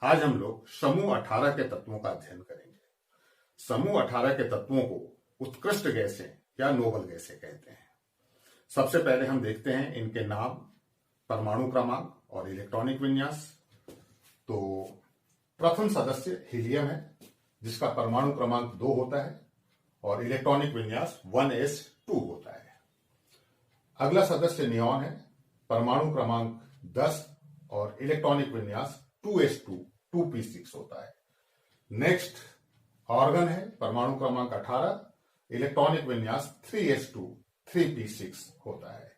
आज हम लोग समूह 18 के तत्वों का अध्ययन करेंगे। समूह 18 के तत्वों को उत्कृष्ट गैसें या नोबल गैसें कहते हैं। सबसे पहले हम देखते हैं इनके नाम, परमाणु क्रमांक और इलेक्ट्रॉनिक विन्यास। तो प्रथम सदस्य हीलियम है, जिसका परमाणु क्रमांक 2 होता है और इलेक्ट्रॉनिक विन्यास 1s2 होता है। अगला सदस्य नियॉन है, परमाणु क्रमांक 10 और इलेक्ट्रॉनिक विन्यास 2s2 2p6 होता है। नेक्स्ट ऑर्गन है, परमाणु क्रमांक 18, इलेक्ट्रॉनिक विन्यास 3s2 3p6 होता है।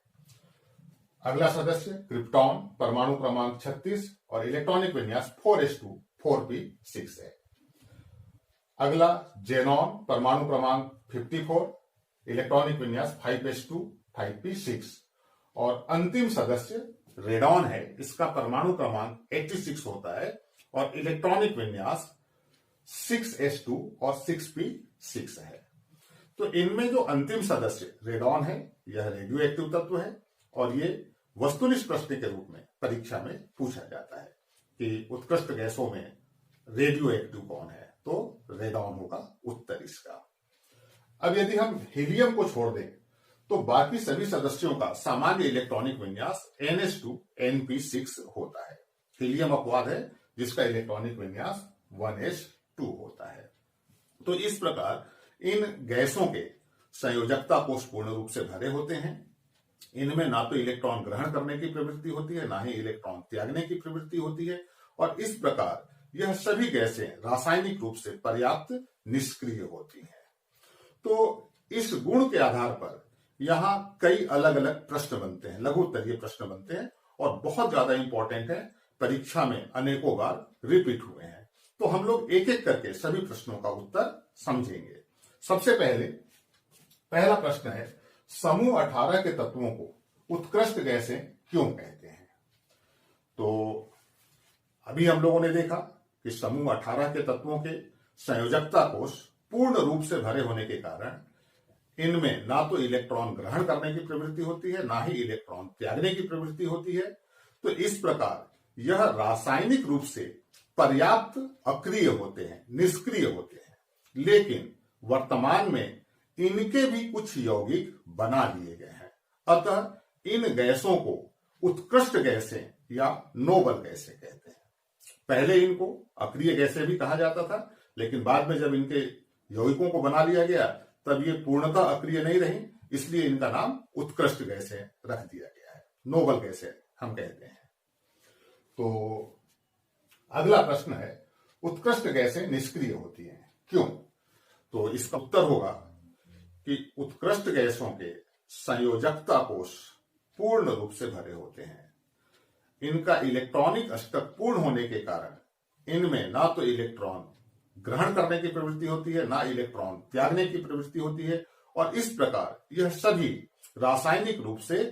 अगला सदस्य क्रिप्टॉन, परमाणु क्रमांक 36 और इलेक्ट्रॉनिक विन्यास 4s2 4p6 है। अगला जेनॉन, परमाणु क्रमांक 54, इलेक्ट्रॉनिक विन्यास 5s2 5p6 और अंतिम सदस्य रेडॉन है, इसका परमाणु क्रमांक 86 होता है और इलेक्ट्रॉनिक विन्यास 6s2 और 6p6 है। तो इनमें जो अंतिम सदस्य रेडॉन है, यह रेडियो एक्टिव तत्व है और ये वस्तुनिष्ठ प्रश्न के रूप में परीक्षा में पूछा जाता है कि उत्कृष्ट गैसों में रेडियो एक्टिव कौन है, तो रेडॉन होगा उत्तर इसका। अब यदि हम हीलियम को छोड़ दें तो बाकी सभी सदस्यों का सामान्य इलेक्ट्रॉनिक विन्यास ns2 np6 होता है। हीलियम अपवाद है, जिसका इलेक्ट्रॉनिक विन्यास 1s2 होता है। तो इस प्रकार इन गैसों के संयोजकता कोष पूर्ण रूप से भरे होते हैं। इनमें ना तो इलेक्ट्रॉन ग्रहण करने की प्रवृत्ति होती है, ना ही इलेक्ट्रॉन त्यागने की प्रवृत्ति होती है और इस प्रकार यह सभी गैसें रासायनिक रूप से पर्याप्त निष्क्रिय होती हैं। तो इस गुण के आधार पर यहां कई अलग अलग प्रश्न बनते हैं, लघु उत्तरीय प्रश्न बनते हैं और बहुत ज्यादा इंपॉर्टेंट है, परीक्षा में अनेकों बार रिपीट हुए हैं। तो हम लोग एक एक करके सभी प्रश्नों का उत्तर समझेंगे। सबसे पहले पहला प्रश्न है, समूह 18 के तत्वों को उत्कृष्ट गैसें क्यों कहते हैं? तो अभी हम लोगों ने देखा कि समूह 18 के तत्वों के संयोजकता कोष पूर्ण रूप से भरे होने के कारण इनमें ना तो इलेक्ट्रॉन ग्रहण करने की प्रवृत्ति होती है, ना ही इलेक्ट्रॉन त्यागने की प्रवृत्ति होती है। तो इस प्रकार यह रासायनिक रूप से पर्याप्त अक्रिय होते हैं, निष्क्रिय होते हैं। लेकिन वर्तमान में इनके भी कुछ यौगिक बना लिए गए हैं, अतः इन गैसों को उत्कृष्ट गैसें या नोबल गैसें कहते हैं। पहले इनको अक्रिय गैसें भी कहा जाता था, लेकिन बाद में जब इनके यौगिकों को बना लिया गया तब ये पूर्णतः अक्रिय नहीं रही, इसलिए इनका नाम उत्कृष्ट गैसें रख दिया गया है, नोबल गैसें हम कहते हैं। तो अगला प्रश्न है, उत्कृष्ट गैसें निष्क्रिय होती हैं क्यों? तो इसका उत्तर होगा कि उत्कृष्ट गैसों के संयोजकता कोष पूर्ण रूप से भरे होते हैं। इनका इलेक्ट्रॉनिक अष्टक पूर्ण होने के कारण इनमें ना तो इलेक्ट्रॉन ग्रहण करने की प्रवृत्ति होती है, ना इलेक्ट्रॉन त्यागने की प्रवृत्ति होती है और इस प्रकार यह सभी रासायनिक रूप से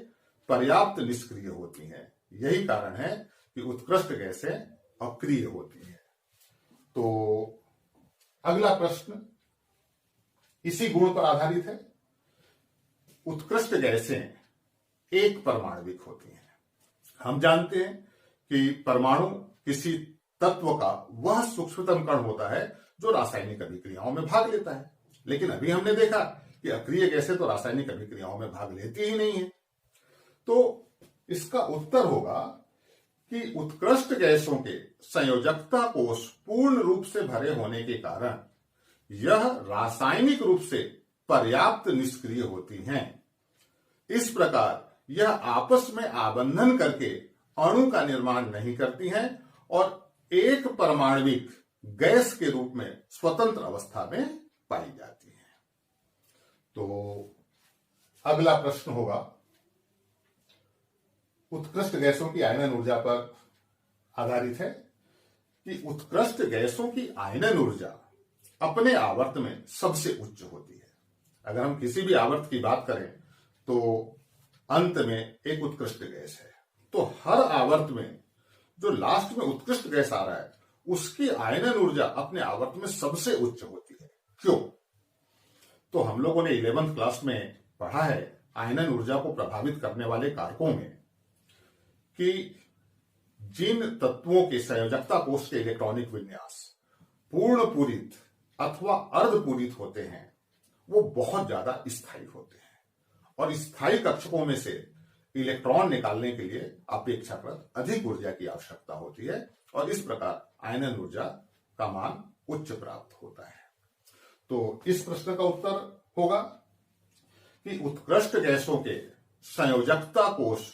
पर्याप्त निष्क्रिय होती हैं। यही कारण है कि उत्कृष्ट गैसें अक्रिय होती हैं। तो अगला प्रश्न इसी गुण पर आधारित है। उत्कृष्ट गैसें एक परमाणविक होती हैं। हम जानते हैं कि परमाणु किसी तत्व का वह सूक्ष्मतम कण होता है जो रासायनिक अभिक्रियाओं में भाग लेता है, लेकिन अभी हमने देखा कि अक्रिय गैसें तो रासायनिक अभिक्रियाओं में भाग लेती ही नहीं है। तो इसका उत्तर होगा कि उत्कृष्ट गैसों के संयोजकता कोष पूर्ण रूप से भरे होने के कारण यह रासायनिक रूप से पर्याप्त निष्क्रिय होती हैं। इस प्रकार यह आपस में आबंधन करके अणु का निर्माण नहीं करती हैं और एक परमाणविक गैस के रूप में स्वतंत्र अवस्था में पाई जाती है। तो अगला प्रश्न होगा, उत्कृष्ट गैसों की आयनन ऊर्जा पर आधारित है कि उत्कृष्ट गैसों की आयनन ऊर्जा अपने आवर्त में सबसे उच्च होती है। अगर हम किसी भी आवर्त की बात करें तो अंत में एक उत्कृष्ट गैस है, तो हर आवर्त में जो लास्ट में उत्कृष्ट गैस आ रहा है उसकी आयनन ऊर्जा अपने आवर्त में सबसे उच्च होती है। क्यों? तो हम लोगों ने 11th क्लास में पढ़ा है आयनन ऊर्जा को प्रभावित करने वाले कारकों में कि जिन तत्वों के संयोजकता कोष के इलेक्ट्रॉनिक विन्यास पूर्ण पूरित अथवा अर्धपूरित होते हैं वो बहुत ज्यादा स्थायी होते हैं और स्थायी कक्षकों में से इलेक्ट्रॉन निकालने के लिए अपेक्षाकृत अधिक ऊर्जा की आवश्यकता होती है और इस प्रकार आयनन ऊर्जा का मान उच्च प्राप्त होता है। तो इस प्रश्न का उत्तर होगा कि उत्कृष्ट गैसों के संयोजकता कोष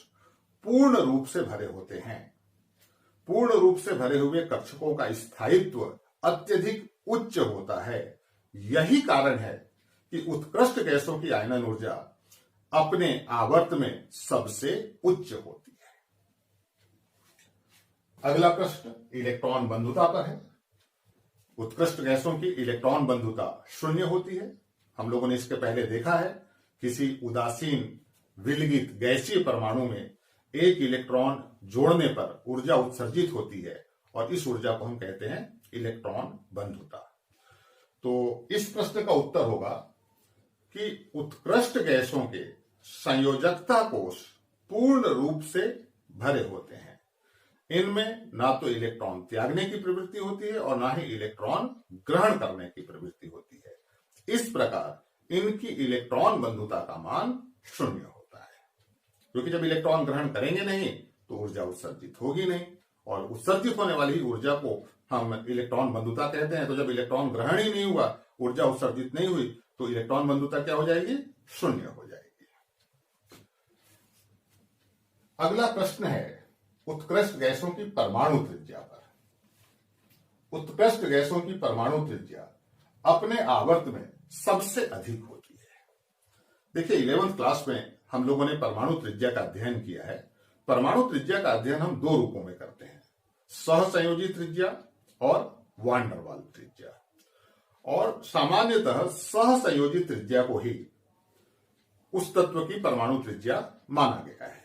पूर्ण रूप से भरे होते हैं। पूर्ण रूप से भरे हुए कक्षकों का स्थायित्व अत्यधिक उच्च होता है। यही कारण है कि उत्कृष्ट गैसों की आयनन ऊर्जा अपने आवर्त में सबसे उच्च होती है। अगला प्रश्न इलेक्ट्रॉन बंधुता पर है। उत्कृष्ट गैसों की इलेक्ट्रॉन बंधुता शून्य होती है। हम लोगों ने इसके पहले देखा है, किसी उदासीन विलगित गैसीय परमाणु में एक इलेक्ट्रॉन जोड़ने पर ऊर्जा उत्सर्जित होती है और इस ऊर्जा को हम कहते हैं इलेक्ट्रॉन बंधुता। तो इस प्रश्न का उत्तर होगा कि उत्कृष्ट गैसों के संयोजकता कोष पूर्ण रूप से भरे होते हैं। इनमें ना तो इलेक्ट्रॉन त्यागने की प्रवृत्ति होती है और ना ही इलेक्ट्रॉन ग्रहण करने की प्रवृत्ति होती है। इस प्रकार इनकी इलेक्ट्रॉन बंधुता का मान शून्य होता है, क्योंकि जब इलेक्ट्रॉन ग्रहण करेंगे नहीं तो ऊर्जा उत्सर्जित होगी नहीं और उत्सर्जित होने वाली ऊर्जा को हम इलेक्ट्रॉन बंधुता कहते हैं। तो जब इलेक्ट्रॉन ग्रहण ही नहीं हुआ, ऊर्जा उत्सर्जित नहीं हुई, तो इलेक्ट्रॉन बंधुता क्या हो जाएगी? शून्य हो जाएगी। अगला प्रश्न है उत्कृष्ट गैसों की परमाणु त्रिज्या पर। उत्कृष्ट गैसों की परमाणु त्रिज्या अपने आवर्त में सबसे अधिक होती है। देखिए 11th क्लास में हम लोगों ने परमाणु त्रिज्या का अध्ययन किया है। परमाणु त्रिज्या का अध्ययन हम दो रूपों में करते हैं, सहसंयोजी त्रिज्या और वान डर वाल त्रिज्या। और सामान्यतः सहसंयोजी त्रिज्या को ही उस तत्व की परमाणु त्रिज्या माना गया है।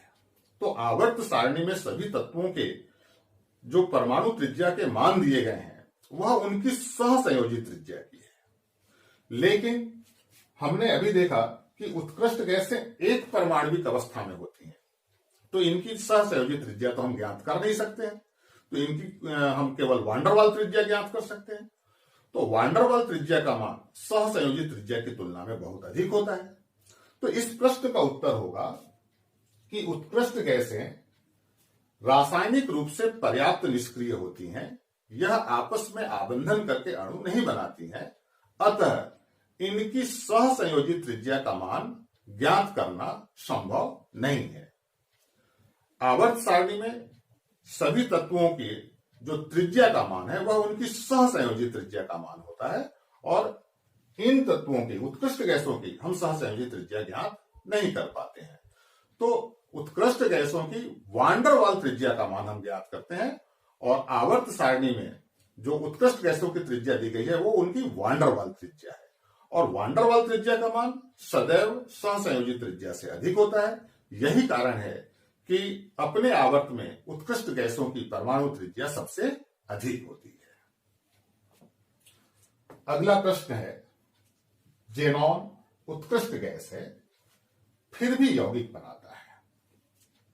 तो आवर्त सारणी में सभी तत्वों के जो परमाणु त्रिज्या के मान दिए गए हैं वह उनकी सहसंयोजी त्रिज्या की है। लेकिन हमने अभी देखा कि उत्कृष्ट गैसें एक परमाणविक अवस्था में होती हैं, तो इनकी सहसंयोजी त्रिज्या तो हम ज्ञात कर नहीं सकते हैं, तो इनकी हम केवल वान डर वाल त्रिज्या ज्ञात कर सकते हैं। तो वान डर वाल त्रिज्या का मान सहसंयोजी त्रिज्या की तुलना में बहुत अधिक होता है। तो इस प्रश्न का उत्तर होगा कि उत्कृष्ट गैसें रासायनिक रूप से पर्याप्त निष्क्रिय होती हैं, यह आपस में आबंधन करके अणु नहीं बनाती हैं, अतः इनकी सहसंयोजी त्रिज्या का मान ज्ञात करना संभव नहीं है। आवर्त सारणी में सभी तत्वों की जो त्रिज्या का मान है वह उनकी सहसंयोजी त्रिज्या का मान होता है और इन तत्वों की, उत्कृष्ट गैसों की हम सहसंयोजी त्रिज्या ज्ञात नहीं कर पाते हैं। तो उत्कृष्ट गैसों की वान डर वाल त्रिज्या का मान हम ज्ञात करते हैं और आवर्त सारणी में जो उत्कृष्ट गैसों की त्रिज्या दी गई है वो उनकी वान डर वाल त्रिज्या है और वान डर वाल त्रिज्या का मान सदैव सहसंयोजी त्रिज्या से अधिक होता है। यही कारण है कि अपने आवर्त में उत्कृष्ट गैसों की परमाणु त्रिज्या सबसे अधिक होती है। अगला प्रश्न है जेनॉन उत्कृष्ट गैस है फिर भी यौगिक बनाता है।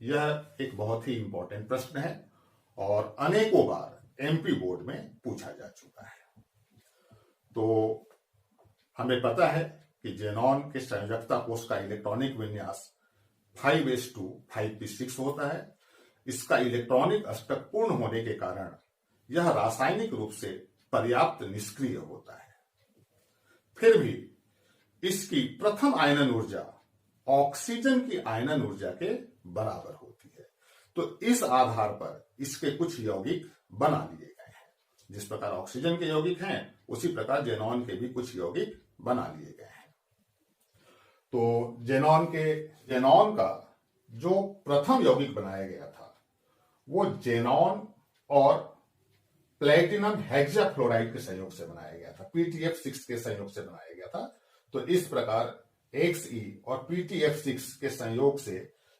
यह एक बहुत ही इंपॉर्टेंट प्रश्न है और अनेकों बार एमपी बोर्ड में पूछा जा चुका है। तो हमें पता है कि जेनॉन के संयोजकता कोष का इलेक्ट्रॉनिक विन्यास 5s2 होता है। इसका इलेक्ट्रॉनिक अष्टक पूर्ण होने के कारण यह रासायनिक रूप से पर्याप्त निष्क्रिय होता है। फिर भी इसकी प्रथम आयनन ऊर्जा ऑक्सीजन की आयनन ऊर्जा के बराबर होती है। तो इस आधार पर इसके कुछ यौगिक बना लिए गए हैं। जिस प्रकार ऑक्सीजन के यौगिक हैं उसी प्रकार जेनॉन के भी कुछ यौगिक बना लिए गए हैं। तो जेनॉन का जो प्रथम यौगिक बनाया गया था वो जेनॉन और प्लेटिनम हेक्साफ्लोराइड के संयोग से बनाया गया था, PTF6 के संयोग से बनाया गया था। तो इस प्रकार XE और PTF6 के संयोग से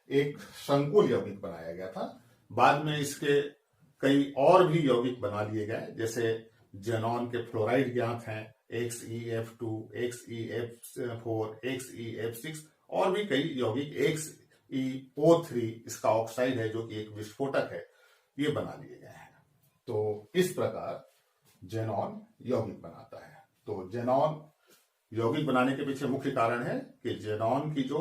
एक संकुल यौगिक बनाया गया था। बाद में इसके कई और भी यौगिक बना लिए गए, जैसे जेनॉन के फ्लोराइड ज्ञात हैं, XeF2, XeF4, XeF6 और भी कई यौगिक, XeO3 इसका ऑक्साइड है जो कि एक विस्फोटक है। ये बना लिए गए हैं। तो इस प्रकार जेनॉन यौगिक बनाता है। तो जेनॉन यौगिक बनाने के पीछे मुख्य कारण है कि जेनॉन की जो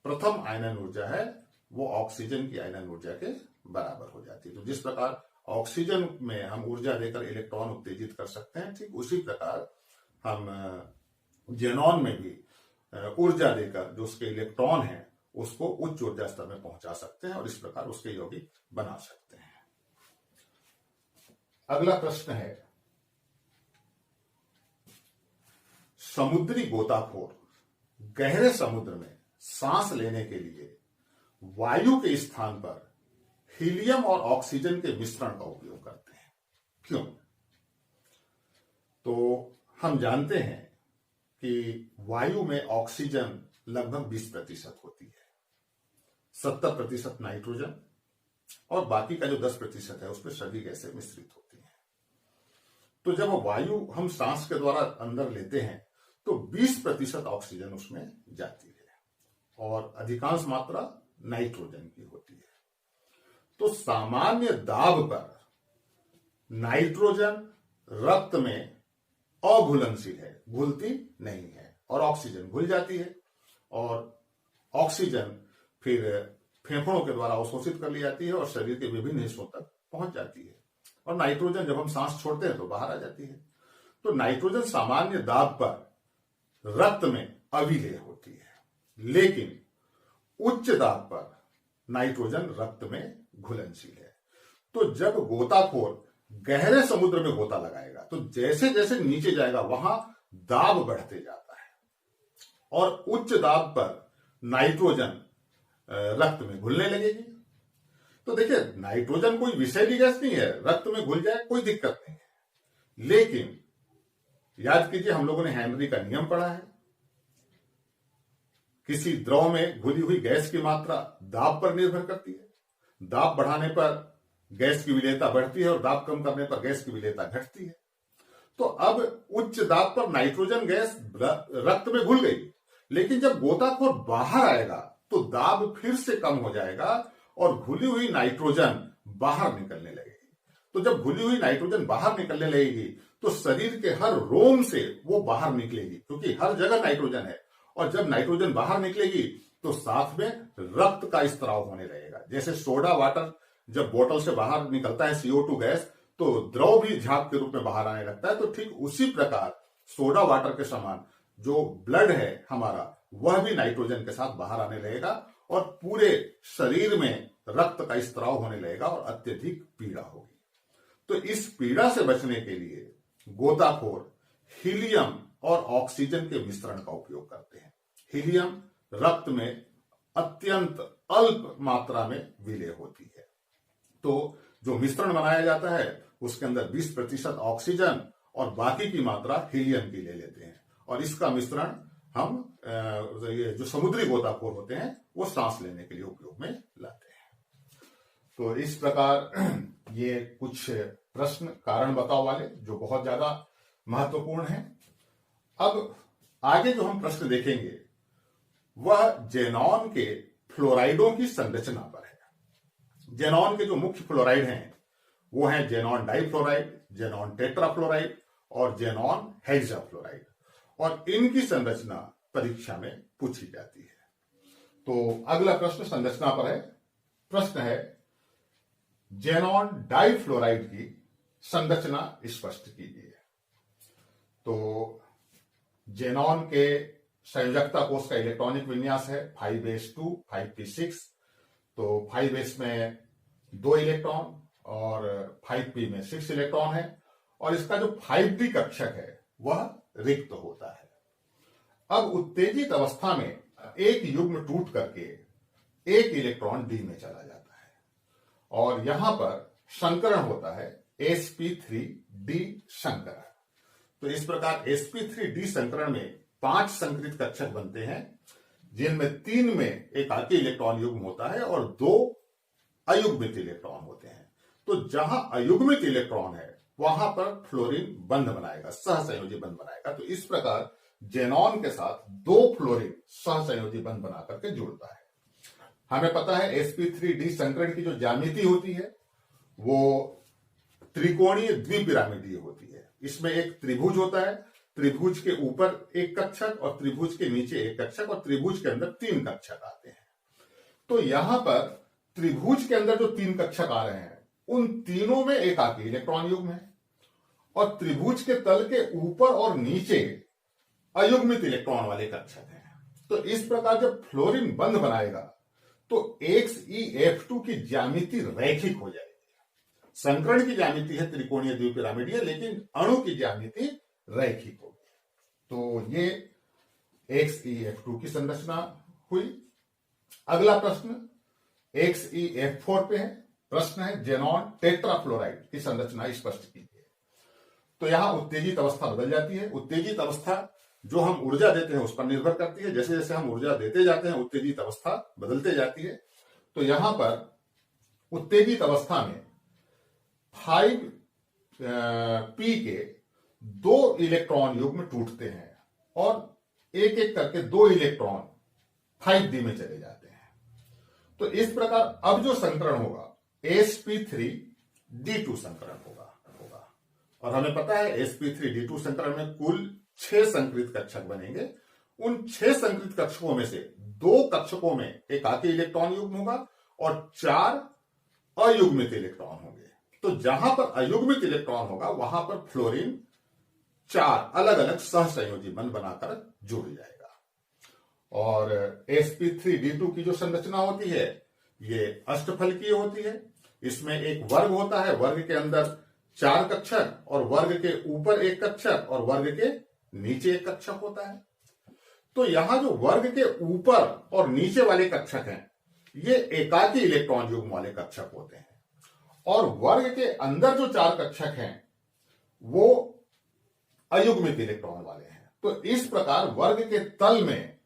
प्रथम आयनन ऊर्जा है वो ऑक्सीजन की आयनन ऊर्जा के बराबर हो जाती है। तो जिस प्रकार ऑक्सीजन में हम ऊर्जा देकर इलेक्ट्रॉन उत्तेजित कर सकते हैं, ठीक उसी प्रकार हम जेनॉन में भी ऊर्जा देकर जो उसके इलेक्ट्रॉन है उसको उच्च ऊर्जा स्तर में पहुंचा सकते हैं और इस प्रकार उसके यौगिक बना सकते हैं। अगला प्रश्न है, समुद्री गोताखोर गहरे समुद्र में सांस लेने के लिए वायु के स्थान पर हीलियम और ऑक्सीजन के मिश्रण का उपयोग करते हैं, क्यों? तो हम जानते हैं कि वायु में ऑक्सीजन लगभग 20% होती है, 70% नाइट्रोजन और बाकी का जो 10% है उसमें सभी गैसें मिश्रित होती हैं। तो जब वायु हम सांस के द्वारा अंदर लेते हैं तो 20% ऑक्सीजन उसमें जाती है और अधिकांश मात्रा नाइट्रोजन की होती है। तो सामान्य दाब पर नाइट्रोजन रक्त में अघुलनशील है, घुलती नहीं है और ऑक्सीजन घुल जाती है और ऑक्सीजन फिर फेफड़ों के द्वारा अवशोषित कर ली जाती है और शरीर के विभिन्न हिस्सों तक पहुंच जाती है और नाइट्रोजन जब हम सांस छोड़ते हैं तो बाहर आ जाती है। तो नाइट्रोजन सामान्य दाब पर रक्त में अविलेय होती है, लेकिन उच्च दाब पर नाइट्रोजन रक्त में घुलनशील है। तो जब गोताखोर गहरे समुद्र में गोता लगाएगा तो जैसे जैसे नीचे जाएगा वहां दाब बढ़ते जाता है और उच्च दाब पर नाइट्रोजन रक्त में घुलने लगेगी। तो देखिए, नाइट्रोजन कोई विषैली गैस नहीं है, रक्त में घुल जाए कोई दिक्कत नहीं है। लेकिन याद कीजिए, हम लोगों ने हेनरी का नियम पढ़ा है, किसी द्रव में घुली हुई गैस की मात्रा दाब पर निर्भर करती है। दाब बढ़ाने पर गैस की विलेयता बढ़ती है और दाब कम करने पर गैस की विलेयता घटती है। तो अब उच्च दाब पर नाइट्रोजन गैस रक्त में घुल गई, लेकिन जब गोताखोर बाहर आएगा तो दाब फिर से कम हो जाएगा और घुली हुई नाइट्रोजन बाहर निकलने लगेगी। तो जब घुली हुई नाइट्रोजन बाहर निकलने लगेगी तो शरीर के हर रोम से वो बाहर निकलेगी, क्योंकि हर जगह नाइट्रोजन है और जब नाइट्रोजन बाहर निकलेगी तो साथ में रक्त का स्त्राव होने लगेगा। जैसे सोडा वाटर जब बोतल से बाहर निकलता है CO2 गैस तो द्रव भी झाग के रूप में बाहर आने लगता है। तो ठीक उसी प्रकार सोडा वाटर के समान जो ब्लड है हमारा वह भी नाइट्रोजन के साथ बाहर आने लगेगा और पूरे शरीर में रक्त का स्त्राव होने लगेगा और अत्यधिक पीड़ा होगी। तो इस पीड़ा से बचने के लिए गोताखोर हीलियम और ऑक्सीजन के मिश्रण का उपयोग करते हैं। हीलियम रक्त में अत्यंत अल्प मात्रा में विलय होती है। तो जो मिश्रण बनाया जाता है उसके अंदर 20% ऑक्सीजन और बाकी की मात्रा हीलियम की ले लेते हैं और इसका मिश्रण हम ये जो समुद्री गोताखोर होते हैं वो सांस लेने के लिए उपयोग में लाते हैं। तो इस प्रकार ये कुछ प्रश्न कारण बताओ वाले जो बहुत ज्यादा महत्वपूर्ण है। अब आगे जो हम प्रश्न देखेंगे वह जेनॉन के फ्लोराइडों की संरचना पर है। जेनॉन के जो मुख्य फ्लोराइड हैं वो हैं जेनॉन डाइफ्लोराइड, जेनॉन टेट्राफ्लोराइड और जेनॉन हेक्साफ्लोराइड और इनकी संरचना परीक्षा में पूछी जाती है। तो अगला प्रश्न संरचना पर है। प्रश्न है, जेनॉन डाइफ्लोराइड की संरचना स्पष्ट कीजिए। तो जेनॉन के संयोजकता कोष का इलेक्ट्रॉनिक विन्यास है 5s2 5p6। तो 5s में 2 इलेक्ट्रॉन और 5p में 6 इलेक्ट्रॉन है और इसका जो 5d कक्षक है वह रिक्त होता है। अब उत्तेजित अवस्था में एक युग्म टूट करके एक इलेक्ट्रॉन d में चला जाता है और यहां पर संकरण होता है sp3d संकरण। तो इस प्रकार sp3d संकरण में 5 संकरित कक्षक बनते हैं जिनमें 3 में एकाकी इलेक्ट्रॉन युग्म होता है और 2 अयुग्मित इलेक्ट्रॉन होते हैं। तो जहां अयुग्मित इलेक्ट्रॉन है वहां पर फ्लोरीन बंध बनाएगा, सहसंयोजी बंध बनाएगा। तो इस प्रकार जेनॉन के साथ 2 फ्लोरीन सहसंयोजी बंध बना करके जुड़ता है। हमें पता है sp3d संकरण की जो ज्यामिति होती है वो त्रिकोणीय द्विपिरामिडीय होती है। इसमें एक त्रिभुज होता है, त्रिभुज के ऊपर एक कक्षक और त्रिभुज के नीचे एक कक्षक और त्रिभुज के अंदर 3 कक्षक आते हैं। तो यहां पर त्रिभुज के अंदर जो 3 कक्षक आ रहे हैं उन तीनों में एकाकी इलेक्ट्रॉन युग्म है और त्रिभुज के तल के ऊपर और नीचे अयुग्मित इलेक्ट्रॉन वाले कक्षक हैं। तो इस प्रकार जब फ्लोरीन बंध बनाएगा तो XeF2 की ज्यामिति रैखिक हो जाएगी। संकरण की ज्यामिति है त्रिकोणीय द्विपिरामिडीय, लेकिन अणु की ज्यामिति रैखिक होगी। तो ये XeF2 की संरचना हुई। अगला प्रश्न XeF4 पे है। प्रश्न है जेनॉन टेट्राफ्लोराइड की संरचना स्पष्ट कीजिए। तो यहां उत्तेजित अवस्था बदल जाती है। उत्तेजित अवस्था जो हम ऊर्जा देते हैं उस पर निर्भर करती है। जैसे जैसे हम ऊर्जा देते जाते हैं उत्तेजित अवस्था बदलते जाती है। तो यहां पर उत्तेजित अवस्था में 5p के 2 इलेक्ट्रॉन युग्म टूटते हैं और एक एक करके 2 इलेक्ट्रॉन 5d में चले जाते हैं। तो इस प्रकार अब जो संकरण होगा sp3d2 संकरण होगा। और हमें पता है sp3d2 संकरण में कुल 6 संकृत कक्षक बनेंगे। उन 6 संकृत कक्षकों में से 2 कक्षकों में एकाकी इलेक्ट्रॉन युग्म होगा और 4 अयुग्मित इलेक्ट्रॉन होंगे। तो जहां पर अयुग्मित इलेक्ट्रॉन होगा वहां पर फ्लोरीन 4 अलग अलग सहसंयोजी बंध बनाकर जुड़ जाएगा। और sp3d2 की जो संरचना होती है ये अष्टफलकीय होती है। इसमें एक वर्ग होता है, वर्ग के अंदर 4 कक्षक और वर्ग के ऊपर एक कक्षक और वर्ग के नीचे एक कक्षक होता है। तो यहां जो वर्ग के ऊपर और नीचे वाले कक्षक हैं ये एकाकी इलेक्ट्रॉन युग्म वाले कक्षक होते हैं और वर्ग के अंदर जो 4 कक्षक हैं वो अयुग्मित इलेक्ट्रॉन वाले हैं। तो इस प्रकार वर्ग के तल में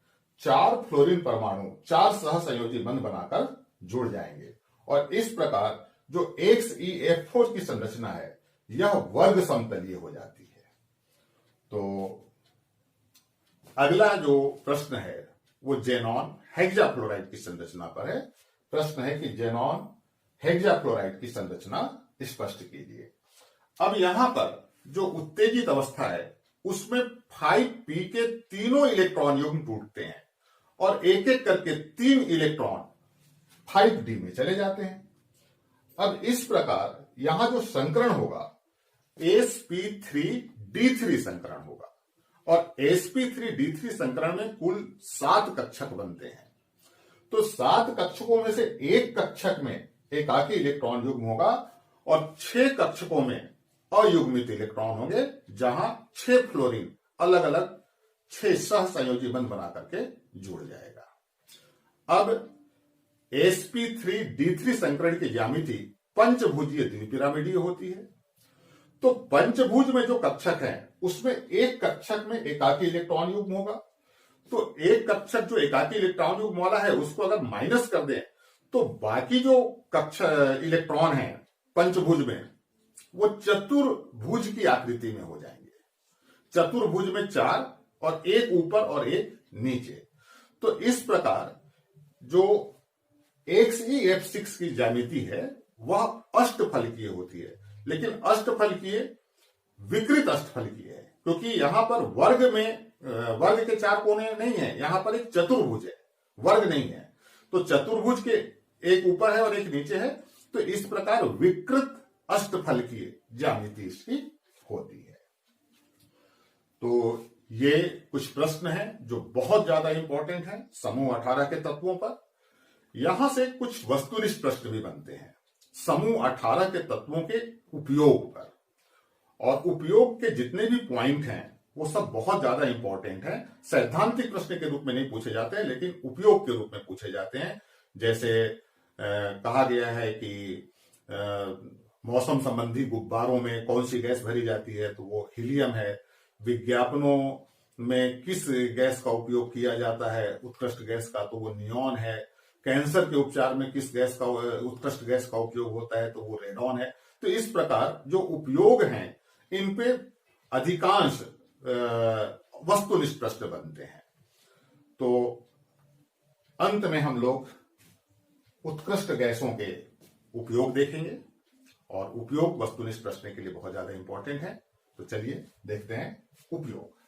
4 फ्लोरीन परमाणु 4 सहसंयोजी बंध बनाकर जुड़ जाएंगे और इस प्रकार जो XeF4 की संरचना है यह वर्ग समतलीय हो जाती है। तो अगला जो प्रश्न है वो जेनॉन हेक्साफ्लोराइड की संरचना पर है। प्रश्न है कि जेनॉन हेक्साफ्लोराइड की संरचना स्पष्ट कीजिए। अब यहां पर जो उत्तेजित अवस्था है उसमें 5p के तीनों इलेक्ट्रॉन युग्म टूटते हैं और एक एक करके 3 इलेक्ट्रॉन 5d में चले जाते हैं। अब इस प्रकार यहां जो संकरण होगा sp3d3 संकरण होगा और sp3d3 संकरण में कुल 7 कक्षक बनते हैं। तो 7 कक्षकों में से एक कक्षक में एकाकी इलेक्ट्रॉन युग्म होगा और 6 कक्षकों में अयुग्मित इलेक्ट्रॉन होंगे जहां 6 फ्लोरीन अलग अलग 6 सहसंयोजी बंध बना करके जुड़ जाएगा। अब sp3d3 संकरण की ज्यामिति पंचभुजीय द्विपिरामिडीय होती है। तो पंचभुज में जो कक्षक हैं उसमें एक कक्षक में एकाकी इलेक्ट्रॉन युग्म होगा। तो एक कक्षक जो एकाकी इलेक्ट्रॉन युग्म वाला है उसको अगर माइनस कर दें तो बाकी जो इलेक्ट्रॉन हैं पंचभुज में वो चतुर्भुज की आकृति में हो जाएंगे। चतुर्भुज में 4 और एक ऊपर और एक नीचे। तो इस प्रकार जो XeF6 की ज्यामिति है वह अष्टफलकीय होती है, लेकिन अष्टफलकीय विकृत अष्टफलकीय है क्योंकि यहां पर वर्ग के 4 कोने नहीं है, यहां पर एक चतुर्भुज है, वर्ग नहीं है। तो चतुर्भुज के एक ऊपर है और एक नीचे है। तो इस प्रकार विकृत अष्टफलकीय ज्यामिति इसकी होती है। तो ये कुछ प्रश्न हैं जो बहुत ज्यादा इंपॉर्टेंट हैं समूह 18 के तत्वों पर। यहां से कुछ वस्तुनिष्ठ प्रश्न भी बनते हैं समूह 18 के तत्वों के उपयोग पर, और उपयोग के जितने भी पॉइंट हैं वो सब बहुत ज्यादा इंपॉर्टेंट हैं। सैद्धांतिक प्रश्न के रूप में नहीं पूछे जाते हैं लेकिन उपयोग के रूप में पूछे जाते हैं। जैसे कहा गया है कि मौसम संबंधी गुब्बारों में कौन सी गैस भरी जाती है, तो वो हीलियम है। विज्ञापनों में किस गैस का उपयोग किया जाता है उत्कृष्ट गैस का, तो वो नियॉन है। कैंसर के उपचार में किस गैस का उत्कृष्ट गैस का उपयोग होता है, तो वो रेडॉन है। तो इस प्रकार जो उपयोग हैं इन पे अधिकांश वस्तुनिष्ठ प्रश्न बनते हैं। तो अंत में हम लोग उत्कृष्ट गैसों के उपयोग देखेंगे और उपयोग वस्तुनिष्ठ प्रश्न के लिए बहुत ज्यादा इंपॉर्टेंट है। तो चलिए देखते हैं उपयोग।